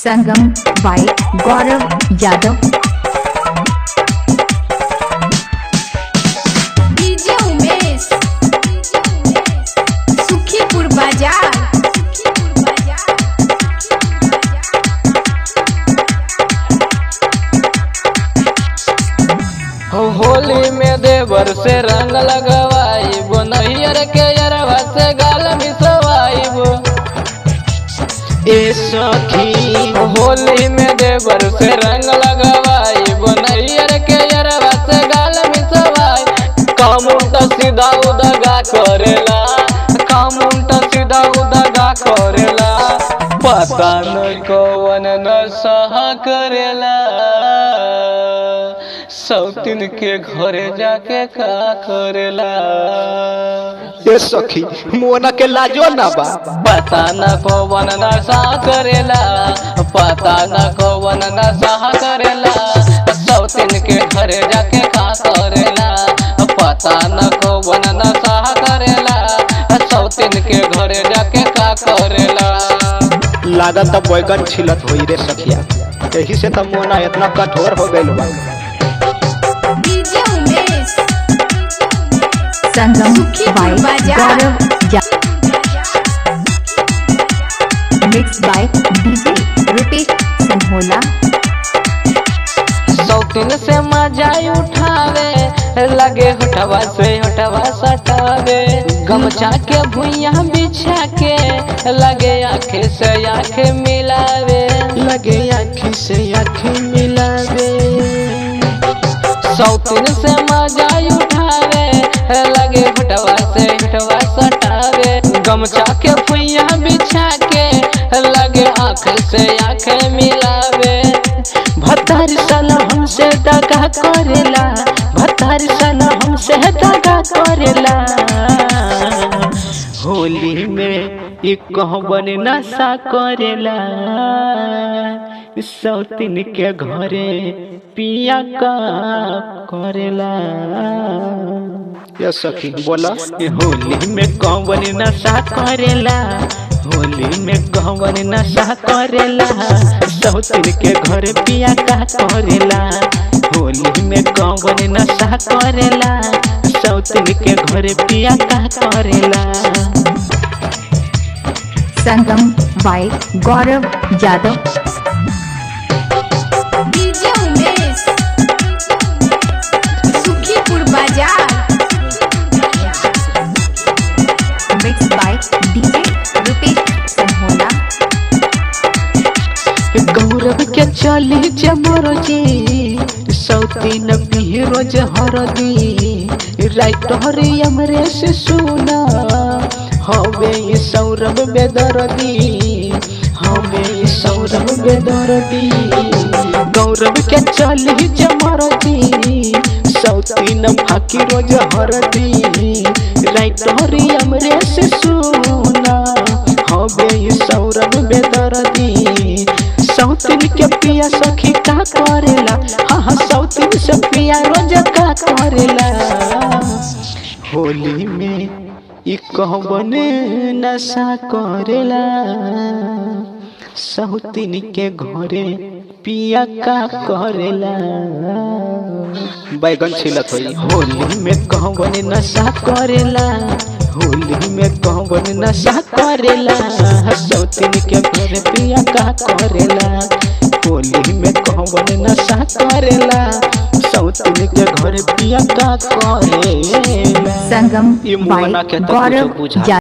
Sangam by Gaurav Yadav. DJ Umesh Sukhipur बाजार। होली में देवर से रंग लगवाइब, नैयर के अरवा से गाल मिसवाइब। ए सखी होली में देवर से रंग लगवाइब, नैयर के अरवा से गाल मिसवाइब। काम उल्टा सीधा उदगा करेला, काम उल्टा सीधा उदगा करेला। पता न कौन नशा करेला, सौतीन के घरे जाके का करेला। ए सखी मोना के लाजो ना बा। पता न कौन नशा करेला, पता न कौन नशा करेला। सौतीन के घरे जाके का करेला, पता न कौन नशा करेला। सौतीन के घरे जाके का करेला। लागत बैगन छिलत होई रे सखिया, यही से तो मोना इतना कठोर हो गइल बा। DJ Umesh Sangam by Gaurav mix by DJ Rupesh Sinhola. सौतीन से मजा उठावे, लगे होठवा से होठवा सटावे। गमछा के भुइया बिछा के लगे आँखें से आँखें मिलावे, लगे आँखी से आँखी मिलावे। सौतीन से मजा उठावे, लगे होठवा से होठवा सटावे। गमछा के भुइया बिछा के लगे आँखें से आँखें मिलावे। भतारी साला हमसे दगा करेला, भतारी साला हमसे दगा करेला। होली में एक कहबन नशा करेला, सौतीन के घरे पिया का करेला। ए सखी बोला होली में कहबन नशा करेला, होली में कहबन नशा करेला। सौतीन के घर पिया का करेला, होली में कहबन नशा करेला। सौतीन के घर पिया का करेला। संगम बाई गौरव यादव। डीजे उमेश सुखीपुर बाजार। Mix by DJ Rupesh Sinhola. Gaurav के चली जमर जी, सौतीन पिहे रोज हरदी। राइटर अमरेश सुना हवे सौरभ बेदर्दी, हवे सौरभ बेदर्दी। गौरव के चली जमर जी, सौतीन फाकी रोज हरदी। राइटर अमरेश सुना हवे सौरभ बेदर्दी। सौतीन के पिया सखी का करेला, हाँ सौतीन से पिया रोज का करेला। होली में ई कहबन नशा करेला, सौतीन के घरे पिया का करेला। बैगन छिलत होई। होली में कहबन नशा करेला, होली में कहबन नशा करेला। सौतीन के घर पिया का करेला, होली में कहबन नशा करेला। सौतीन के घर पिया का करेला। संगम ये बाई मोना के तक गौरव बुझा। यादव।